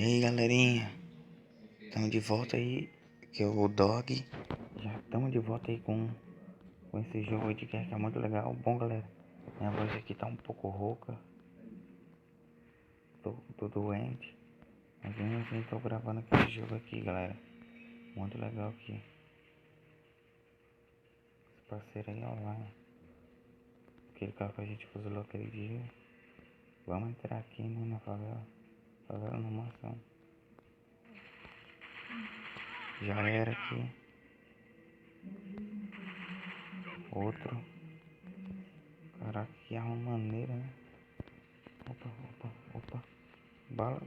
E aí galerinha, estamos de volta aí, que é o Dog. Já estamos de volta aí com esse jogo de que é muito legal. Bom galera, minha voz aqui tá um pouco rouca, tô doente, mas mesmo assim tô gravando aquele jogo aqui galera. Muito legal aqui, esse parceiro aí online, aquele carro que a gente fuzilou aquele dia. Vamos entrar aqui, né, na favela na mansão. Já era aqui. Outro. Caraca, que arma maneira, né? Opa. Bala.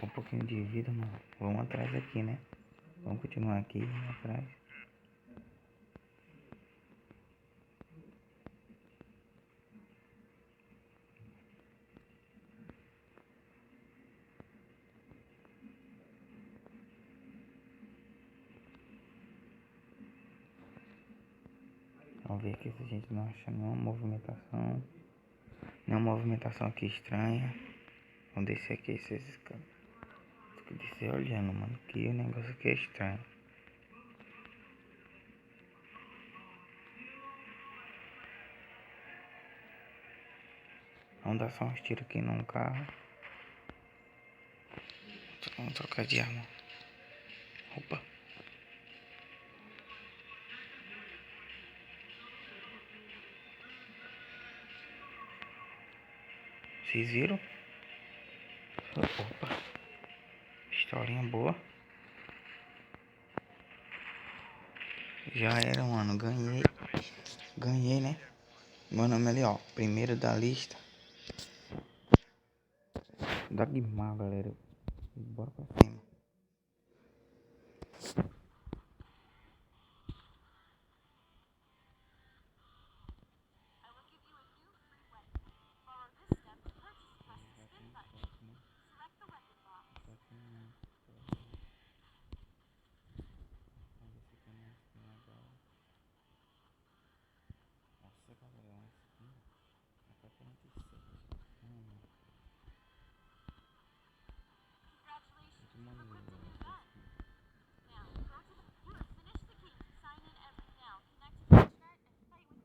Um pouquinho de vida, mano. Vamos atrás aqui, né? Vamos continuar aqui, atrás. Vamos ver aqui se a gente não acha nenhuma movimentação. Nenhuma movimentação aqui estranha. Vamos descer aqui, vocês caras. Tem que descer olhando, mano. Que o negócio aqui é estranho. Vamos dar só uns tiros aqui num carro. Vamos trocar de arma. Opa. Vocês viram? Opa. Historinha boa. Já era, mano. Ganhei, né? Meu nome é ali, ó. Primeiro da lista. Dogma, galera. Bora pra cima.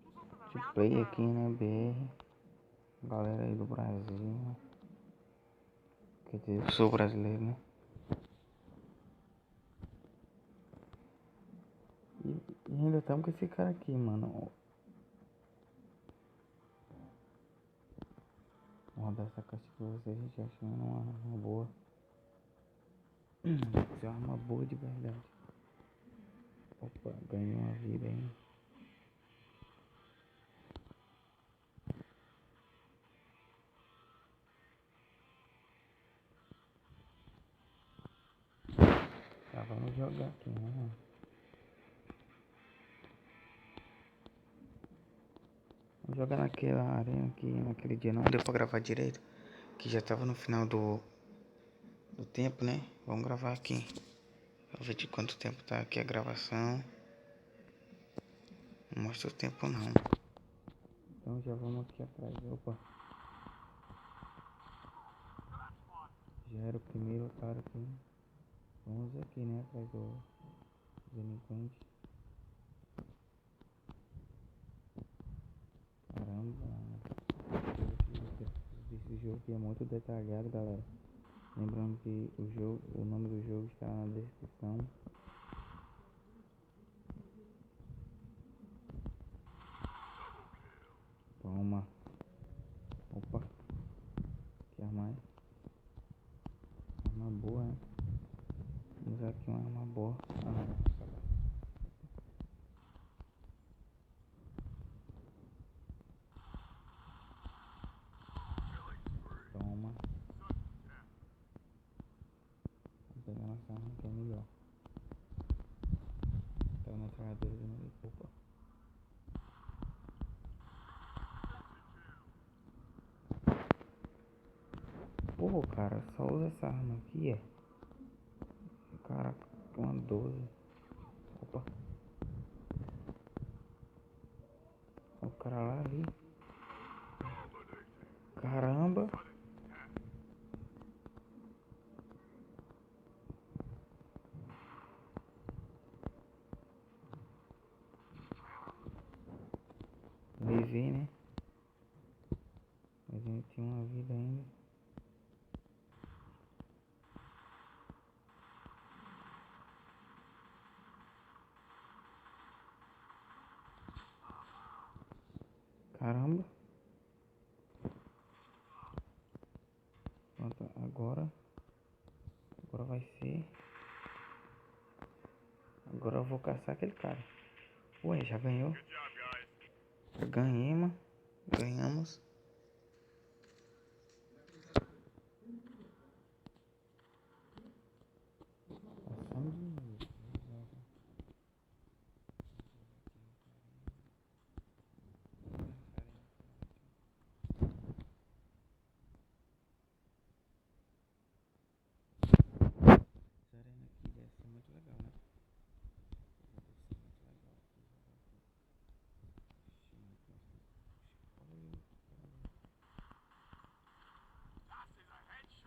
Nossa, galera, play aqui, né, BR. Galera aí do Brasil. Quer dizer, eu sou brasileiro, né? E ainda estamos com esse cara aqui, mano. Vou rodar essa caixa pra vocês, a gente achando uma boa. Isso é uma arma boa de verdade. Opa, ganhei uma vida aí. Tá, vamos jogar aqui, né? Vamos jogar naquela arena aqui, naquele dia não deu pra gravar direito. Que já tava no final do tempo, né? Vamos gravar aqui. Pra ver de quanto tempo tá aqui a gravação. Não mostra o tempo não. Então já vamos aqui atrás. Opa. Já era o primeiro otário aqui. Vamos aqui, né? Atrás do delinquente. Caramba. Esse jogo aqui é muito detalhado, galera. Lembrando que o nome do jogo está na descrição. Toma. Opa. Que arma é? Arma boa, né? Vamos usar aqui uma arma boa. Toma. Vou pegar nossa arma que é melhor. Tá na metralhadora de novo. Opa. Pô, cara, só usa essa arma aqui, é? Caraca. Uma 12. Opa. O cara lá ali. Caramba. Levei, né? Mas ele tinha uma vida ainda. Caramba. Pronto, agora. Agora vai ser. Agora eu vou caçar aquele cara. Ué, já ganhou? Ganhamos. Ganhamos. Passamos de. Essa arena aqui deve ser muito legal, né? Deve ser muito legal aqui jogar aqui.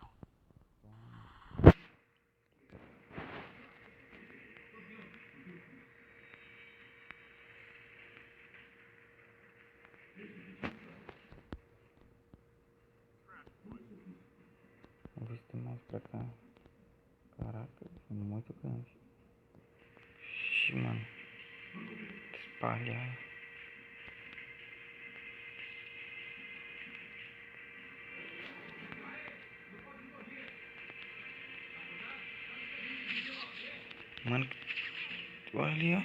Olha, vamos ver se tem mais pra cá. Caraca, é muito grande. Ixi, mano. Espalhar. Mano, olha ali, ó.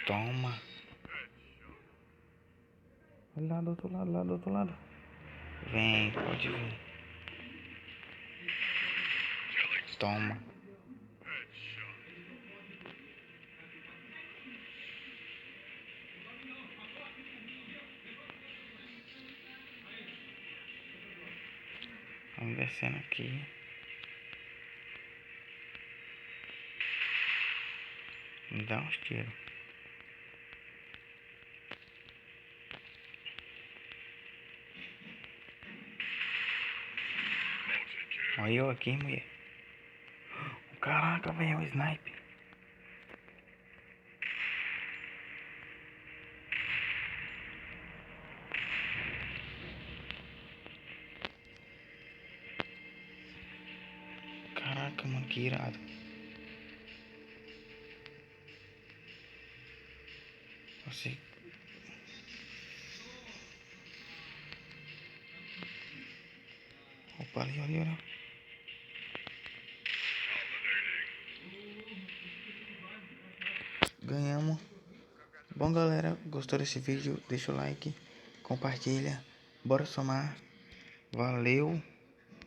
Toma. Olha lá do outro lado, lá do outro lado. Vem, pode vir. Toma. Vamos descendo aqui. Me dá uns tiros. Olha eu aqui, mulher. Caraca, velho, o sniper. Caraca, mano, que irado. Você. Opa, ali, ali, olha. Ganhamos. Bom, galera, gostou desse vídeo? Deixa o like, compartilha. Bora somar. Valeu.